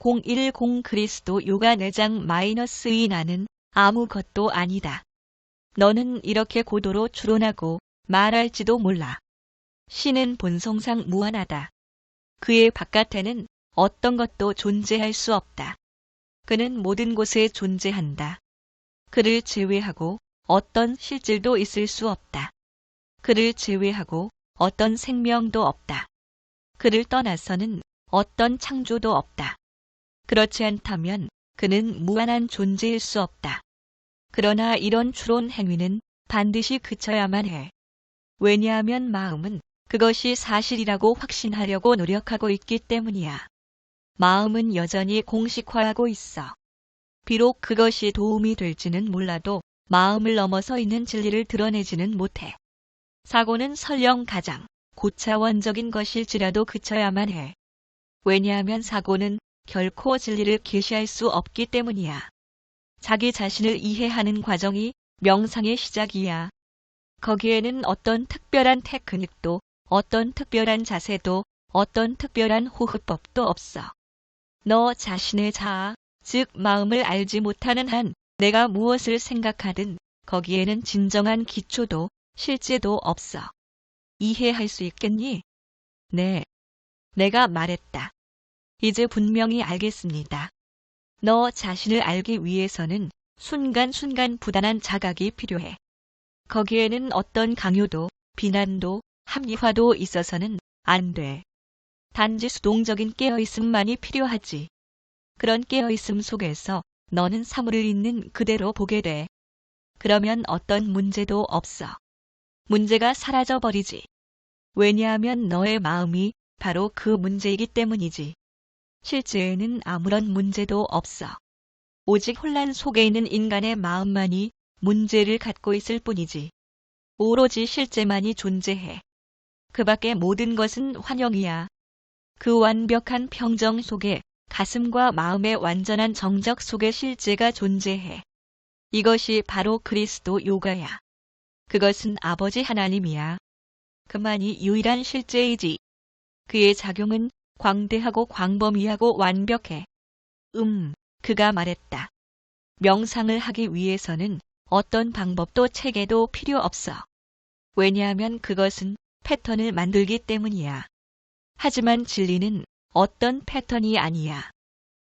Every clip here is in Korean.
010 그리스도 요가 내장 -2 나는 아무것도 아니다. 너는 이렇게 고도로 추론하고 말할지도 몰라. 신은 본성상 무한하다. 그의 바깥에는 어떤 것도 존재할 수 없다. 그는 모든 곳에 존재한다. 그를 제외하고 어떤 실질도 있을 수 없다. 그를 제외하고 어떤 생명도 없다. 그를 떠나서는 어떤 창조도 없다. 그렇지 않다면 그는 무한한 존재일 수 없다. 그러나 이런 추론 행위는 반드시 그쳐야만 해. 왜냐하면 마음은 그것이 사실이라고 확신하려고 노력하고 있기 때문이야. 마음은 여전히 공식화하고 있어. 비록 그것이 도움이 될지는 몰라도 마음을 넘어서 있는 진리를 드러내지는 못해. 사고는 설령 가장 고차원적인 것일지라도 그쳐야만 해. 왜냐하면 사고는 결코 진리를 계시할 수 없기 때문이야. 자기 자신을 이해하는 과정이 명상의 시작이야. 거기에는 어떤 특별한 테크닉도, 어떤 특별한 자세도, 어떤 특별한 호흡법도 없어. 너 자신의 자아, 즉 마음을 알지 못하는 한 내가 무엇을 생각하든 거기에는 진정한 기초도 실제도 없어. 이해할 수 있겠니? 네. 내가 말했다. 이제 분명히 알겠습니다. 너 자신을 알기 위해서는 순간순간 부단한 자각이 필요해. 거기에는 어떤 강요도, 비난도, 합리화도 있어서는 안 돼. 단지 수동적인 깨어있음만이 필요하지. 그런 깨어있음 속에서 너는 사물을 있는 그대로 보게 돼. 그러면 어떤 문제도 없어. 문제가 사라져버리지. 왜냐하면 너의 마음이 바로 그 문제이기 때문이지. 실제에는 아무런 문제도 없어. 오직 혼란 속에 있는 인간의 마음만이 문제를 갖고 있을 뿐이지. 오로지 실제만이 존재해. 그 밖의 모든 것은 환영이야. 그 완벽한 평정 속에 가슴과 마음의 완전한 정적 속에 실제가 존재해. 이것이 바로 그리스도 요가야. 그것은 아버지 하나님이야. 그만이 유일한 실제이지. 그의 작용은 광대하고 광범위하고 완벽해. 그가 말했다. 명상을 하기 위해서는 어떤 방법도 체계도 필요 없어. 왜냐하면 그것은 패턴을 만들기 때문이야. 하지만 진리는 어떤 패턴이 아니야.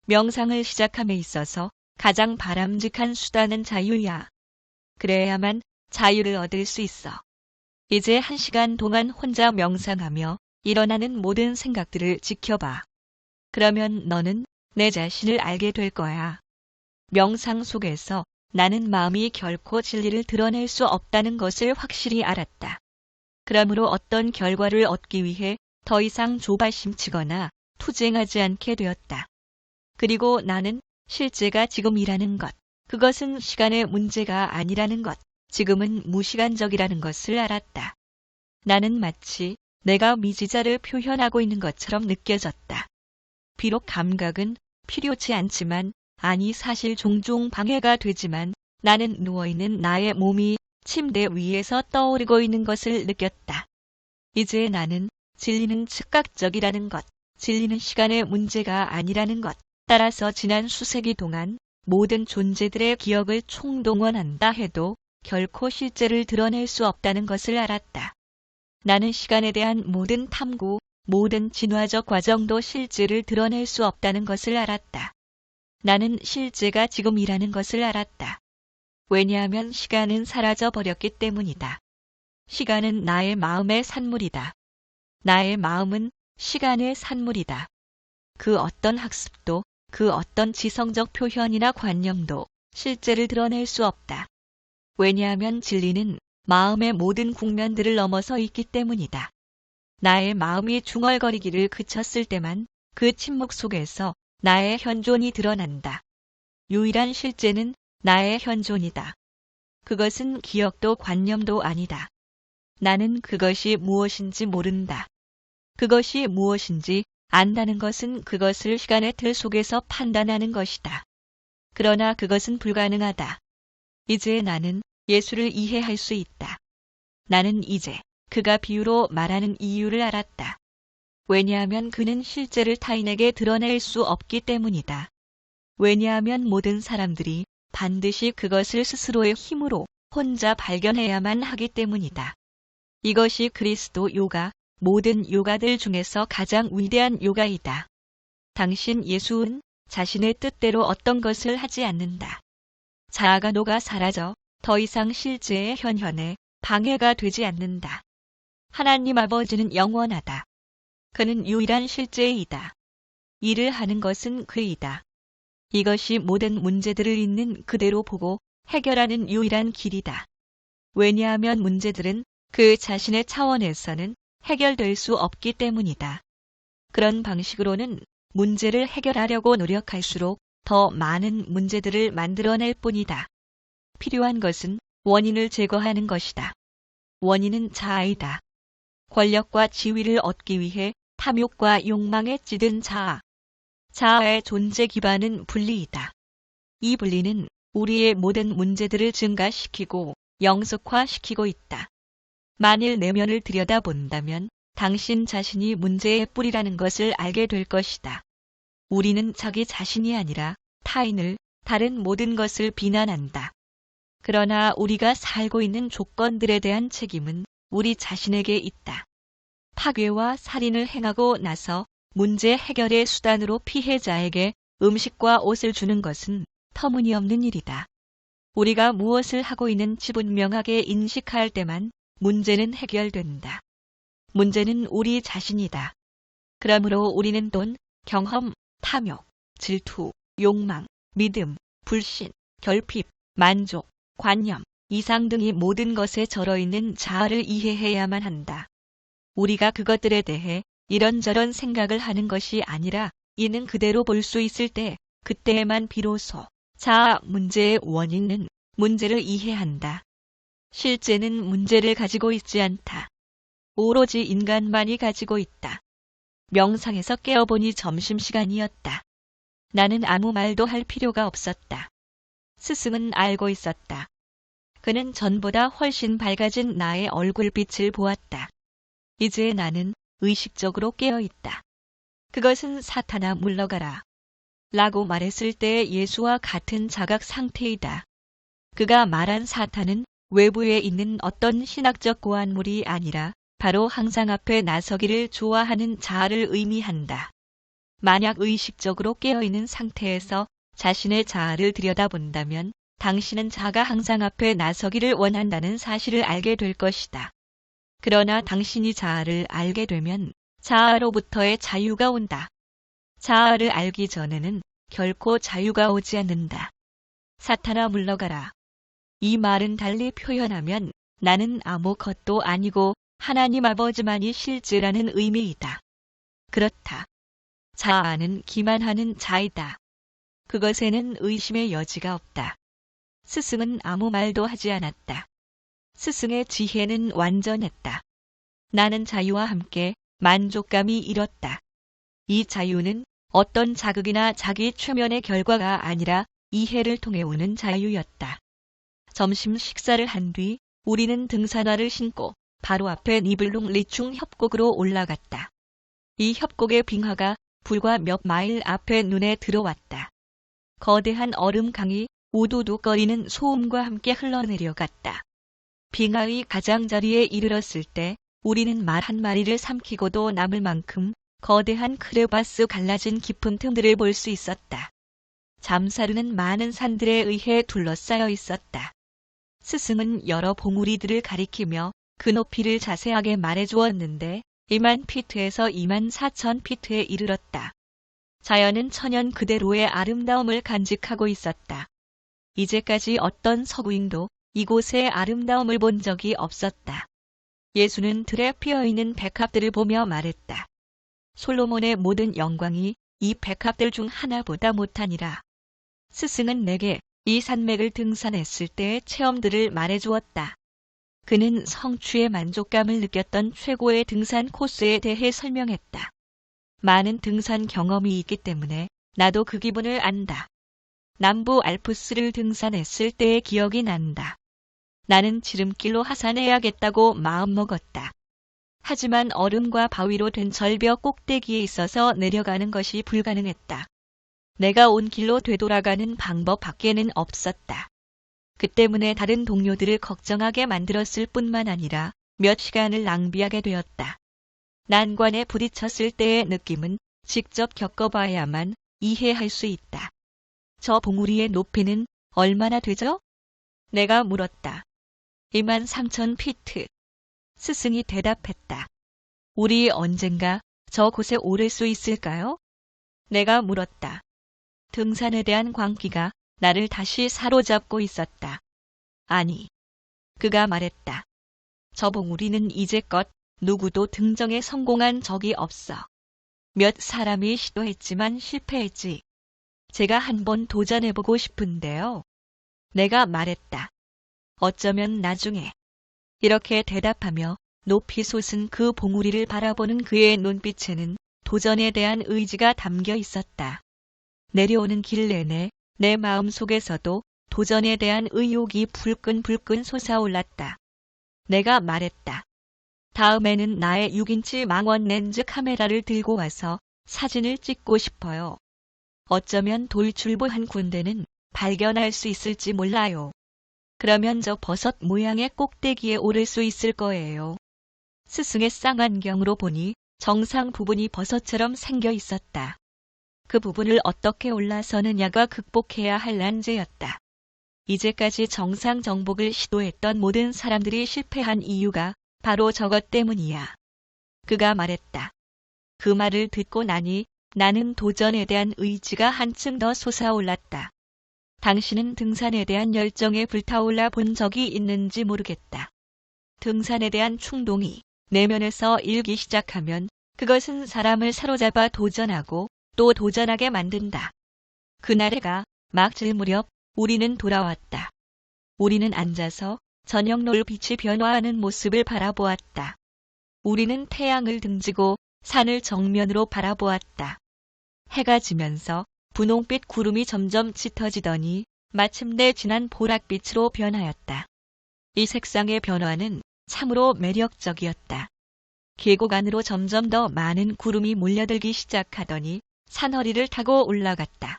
명상을 시작함에 있어서 가장 바람직한 수단은 자유야. 그래야만 자유를 얻을 수 있어. 이제 1시간 동안 혼자 명상하며 일어나는 모든 생각들을 지켜봐. 그러면 너는 내 자신을 알게 될 거야. 명상 속에서 나는 마음이 결코 진리를 드러낼 수 없다는 것을 확실히 알았다. 그러므로 어떤 결과를 얻기 위해 더 이상 조바심치거나 투쟁하지 않게 되었다. 그리고 나는 실제가 지금이라는 것, 그것은 시간의 문제가 아니라는 것, 지금은 무시간적이라는 것을 알았다. 나는 마치 내가 미지자를 표현하고 있는 것처럼 느껴졌다. 비록 감각은 필요치 않지만, 아니 사실 종종 방해가 되지만 나는 누워있는 나의 몸이 침대 위에서 떠오르고 있는 것을 느꼈다. 이제 나는 진리는 즉각적이라는 것, 진리는 시간의 문제가 아니라는 것, 따라서 지난 수세기 동안 모든 존재들의 기억을 총동원한다 해도 결코 실제를 드러낼 수 없다는 것을 알았다. 나는 시간에 대한 모든 탐구, 모든 진화적 과정도 실제를 드러낼 수 없다는 것을 알았다. 나는 실제가 지금이라는 것을 알았다. 왜냐하면 시간은 사라져 버렸기 때문이다. 시간은 나의 마음의 산물이다. 나의 마음은 시간의 산물이다. 그 어떤 학습도, 그 어떤 지성적 표현이나 관념도 실제를 드러낼 수 없다. 왜냐하면 진리는 마음의 모든 국면들을 넘어서 있기 때문이다. 나의 마음이 중얼거리기를 그쳤을 때만 그 침묵 속에서 나의 현존이 드러난다. 유일한 실제는 나의 현존이다. 그것은 기억도 관념도 아니다. 나는 그것이 무엇인지 모른다. 그것이 무엇인지 안다는 것은 그것을 시간의 틀 속에서 판단하는 것이다. 그러나 그것은 불가능하다. 이제 나는 예수를 이해할 수 있다. 나는 이제 그가 비유로 말하는 이유를 알았다. 왜냐하면 그는 실제를 타인에게 드러낼 수 없기 때문이다. 왜냐하면 모든 사람들이 반드시 그것을 스스로의 힘으로 혼자 발견해야만 하기 때문이다. 이것이 그리스도 요가, 모든 요가들 중에서 가장 위대한 요가이다. 당신 예수는 자신의 뜻대로 어떤 것을 하지 않는다. 자아가 녹아 사라져 더 이상 실제의 현현에 방해가 되지 않는다. 하나님 아버지는 영원하다. 그는 유일한 실제이다. 일을 하는 것은 그이다. 이것이 모든 문제들을 있는 그대로 보고 해결하는 유일한 길이다. 왜냐하면 문제들은 그 자신의 차원에서는 해결될 수 없기 때문이다. 그런 방식으로는 문제를 해결하려고 노력할수록 더 많은 문제들을 만들어낼 뿐이다. 필요한 것은 원인을 제거하는 것이다. 원인은 자아이다. 권력과 지위를 얻기 위해 탐욕과 욕망에 찌든 자아. 자아의 존재 기반은 분리이다. 이 분리는 우리의 모든 문제들을 증가시키고 영속화시키고 있다. 만일 내면을 들여다본다면 당신 자신이 문제의 뿌리라는 것을 알게 될 것이다. 우리는 자기 자신이 아니라 타인을, 다른 모든 것을 비난한다. 그러나 우리가 살고 있는 조건들에 대한 책임은 우리 자신에게 있다. 파괴와 살인을 행하고 나서 문제 해결의 수단으로 피해자에게 음식과 옷을 주는 것은 터무니없는 일이다. 우리가 무엇을 하고 있는지 분명하게 인식할 때만 문제는 해결된다. 문제는 우리 자신이다. 그러므로 우리는 돈, 경험, 탐욕, 질투, 욕망, 믿음, 불신, 결핍, 만족, 관념, 이상 등이 모든 것에 절어있는 자아를 이해해야만 한다. 우리가 그것들에 대해 이런저런 생각을 하는 것이 아니라 이는 그대로 볼 수 있을 때 그때에만 비로소 자아 문제의 원인은 문제를 이해한다. 실제는 문제를 가지고 있지 않다. 오로지 인간만이 가지고 있다. 명상에서 깨어보니 점심시간이었다. 나는 아무 말도 할 필요가 없었다. 스승은 알고 있었다. 그는 전보다 훨씬 밝아진 나의 얼굴빛을 보았다. 이제 나는 의식적으로 깨어있다. 그것은 사탄아 물러가라. 라고 말했을 때 예수와 같은 자각 상태이다. 그가 말한 사탄은 외부에 있는 어떤 신학적 고안물이 아니라 바로 항상 앞에 나서기를 좋아하는 자아를 의미한다. 만약 의식적으로 깨어있는 상태에서 자신의 자아를 들여다본다면 당신은 자가 항상 앞에 나서기를 원한다는 사실을 알게 될 것이다. 그러나 당신이 자아를 알게 되면 자아로부터의 자유가 온다. 자아를 알기 전에는 결코 자유가 오지 않는다. 사탄아 물러가라. 이 말은 달리 표현하면 나는 아무것도 아니고 하나님 아버지만이 실제라는 의미이다. 그렇다. 자아는 기만하는 자이다. 그것에는 의심의 여지가 없다. 스승은 아무 말도 하지 않았다. 스승의 지혜는 완전했다. 나는 자유와 함께 만족감이 일었다. 이 자유는 어떤 자극이나 자기 최면의 결과가 아니라 이해를 통해 오는 자유였다. 점심 식사를 한 뒤 우리는 등산화를 신고 바로 앞에 니블룽 리충 협곡으로 올라갔다. 이 협곡의 빙하가 불과 몇 마일 앞에 눈에 들어왔다. 거대한 얼음강이 우두둑거리는 소음과 함께 흘러내려갔다. 빙하의 가장자리에 이르렀을 때 우리는 말 한 마리를 삼키고도 남을 만큼 거대한 크레바스 갈라진 깊은 틈들을 볼 수 있었다. 잠사르는 많은 산들에 의해 둘러싸여 있었다. 스승은 여러 봉우리들을 가리키며 그 높이를 자세하게 말해주었는데 2만 피트에서 2만 4천 피트에 이르렀다. 자연은 천연 그대로의 아름다움을 간직하고 있었다. 이제까지 어떤 서구인도 이곳의 아름다움을 본 적이 없었다. 예수는 들에 피어있는 백합들을 보며 말했다. 솔로몬의 모든 영광이 이 백합들 중 하나보다 못하니라. 스승은 내게 이 산맥을 등산했을 때의 체험들을 말해주었다. 그는 성취의 만족감을 느꼈던 최고의 등산 코스에 대해 설명했다. 많은 등산 경험이 있기 때문에 나도 그 기분을 안다. 남부 알프스를 등산했을 때의 기억이 난다. 나는 지름길로 하산해야겠다고 마음먹었다. 하지만 얼음과 바위로 된 절벽 꼭대기에 있어서 내려가는 것이 불가능했다. 내가 온 길로 되돌아가는 방법 밖에는 없었다. 그 때문에 다른 동료들을 걱정하게 만들었을 뿐만 아니라 몇 시간을 낭비하게 되었다. 난관에 부딪혔을 때의 느낌은 직접 겪어봐야만 이해할 수 있다. 저 봉우리의 높이는 얼마나 되죠? 내가 물었다. 23,000피트. 스승이 대답했다. 우리 언젠가 저 곳에 오를 수 있을까요? 내가 물었다. 등산에 대한 광기가 나를 다시 사로잡고 있었다. 아니, 그가 말했다. 저 봉우리는 이제껏 누구도 등정에 성공한 적이 없어. 몇 사람이 시도했지만 실패했지. 제가 한번 도전해보고 싶은데요. 내가 말했다. 어쩌면 나중에. 이렇게 대답하며 높이 솟은 그 봉우리를 바라보는 그의 눈빛에는 도전에 대한 의지가 담겨 있었다. 내려오는 길 내내 내 마음 속에서도 도전에 대한 의욕이 불끈불끈 솟아올랐다. 내가 말했다. 다음에는 나의 6인치 망원 렌즈 카메라를 들고 와서 사진을 찍고 싶어요. 어쩌면 돌출부 한 군데는 발견할 수 있을지 몰라요. 그러면 저 버섯 모양의 꼭대기에 오를 수 있을 거예요. 스승의 쌍안경으로 보니 정상 부분이 버섯처럼 생겨 있었다. 그 부분을 어떻게 올라서느냐가 극복해야 할 난제였다. 이제까지 정상 정복을 시도했던 모든 사람들이 실패한 이유가 바로 저것 때문이야. 그가 말했다. 그 말을 듣고 나니 나는 도전에 대한 의지가 한층 더 솟아올랐다. 당신은 등산에 대한 열정에 불타올라 본 적이 있는지 모르겠다. 등산에 대한 충동이 내면에서 일기 시작하면 그것은 사람을 사로잡아 도전하고 또 도전하게 만든다. 그날해가 막 질 무렵 우리는 돌아왔다. 우리는 앉아서 저녁 노을빛이 변화하는 모습을 바라보았다. 우리는 태양을 등지고 산을 정면으로 바라보았다. 해가 지면서 분홍빛 구름이 점점 짙어지더니 마침내 진한 보랏빛으로 변하였다. 이 색상의 변화는 참으로 매력적이었다. 계곡 안으로 점점 더 많은 구름이 몰려들기 시작하더니 산허리를 타고 올라갔다.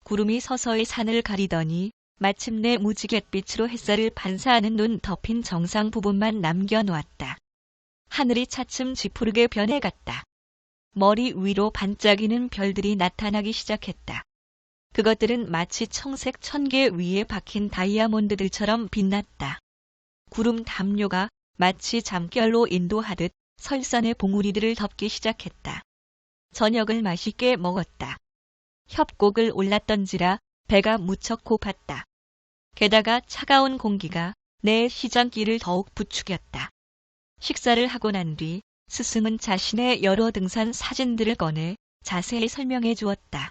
구름이 서서히 산을 가리더니 마침내 무지갯빛으로 햇살을 반사하는 눈 덮인 정상 부분만 남겨놓았다. 하늘이 차츰 짙푸르게 변해갔다. 머리 위로 반짝이는 별들이 나타나기 시작했다. 그것들은 마치 청색 천개 위에 박힌 다이아몬드들처럼 빛났다. 구름 담요가 마치 잠결로 인도하듯 설산의 봉우리들을 덮기 시작했다. 저녁을 맛있게 먹었다. 협곡을 올랐던지라 배가 무척 고팠다. 게다가 차가운 공기가 내 시장길을 더욱 부추겼다. 식사를 하고 난 뒤 스승은 자신의 여러 등산 사진들을 꺼내 자세히 설명해 주었다.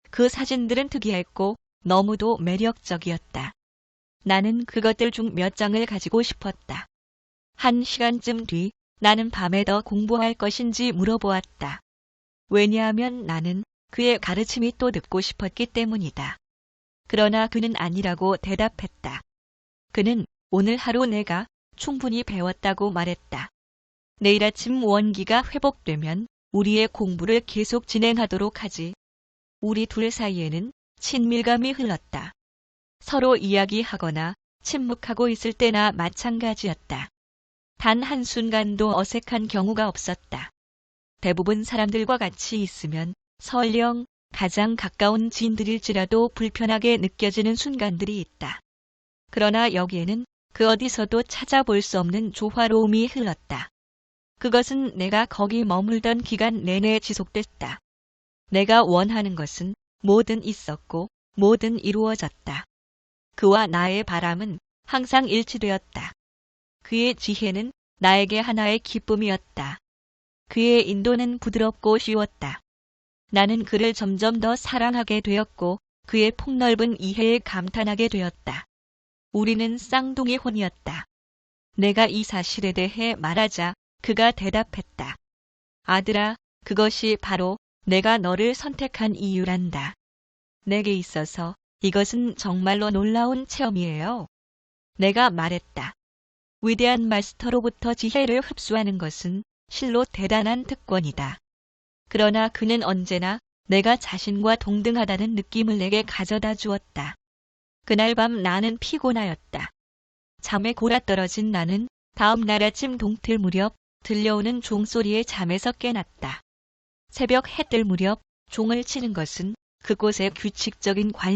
그 사진들은 특이했고 너무도 매력적이었다. 나는 그것들 중 몇 장을 가지고 싶었다. 1시간쯤 뒤 나는 밤에 더 공부할 것인지 물어보았다. 왜냐하면 나는 그의 가르침이 또 듣고 싶었기 때문이다. 그러나 그는 아니라고 대답했다. 그는 오늘 하루 내가 충분히 배웠다고 말했다. 내일 아침 원기가 회복되면 우리의 공부를 계속 진행하도록 하지. 우리 둘 사이에는 친밀감이 흘렀다. 서로 이야기하거나 침묵하고 있을 때나 마찬가지였다. 단 한순간도 어색한 경우가 없었다. 대부분 사람들과 같이 있으면 설령 가장 가까운 지인들일지라도 불편하게 느껴지는 순간들이 있다. 그러나 여기에는 그 어디서도 찾아볼 수 없는 조화로움이 흘렀다. 그것은 내가 거기 머물던 기간 내내 지속됐다. 내가 원하는 것은 뭐든 있었고 뭐든 이루어졌다. 그와 나의 바람은 항상 일치되었다. 그의 지혜는 나에게 하나의 기쁨이었다. 그의 인도는 부드럽고 쉬웠다. 나는 그를 점점 더 사랑하게 되었고 그의 폭넓은 이해에 감탄하게 되었다. 우리는 쌍둥이 혼이었다. 내가 이 사실에 대해 말하자 그가 대답했다. 아들아, 그것이 바로 내가 너를 선택한 이유란다. 내게 있어서 이것은 정말로 놀라운 체험이에요. 내가 말했다. 위대한 마스터로부터 지혜를 흡수하는 것은 실로 대단한 특권이다. 그러나 그는 언제나 내가 자신과 동등하다는 느낌을 내게 가져다 주었다. 그날 밤 나는 피곤하였다. 잠에 골아떨어진 나는 다음 날 아침 동틀 무렵 들려오는 종소리에 잠에서 깨났다. 새벽 해 뜰 무렵 종을 치는 것은 그곳의 규칙적인 관례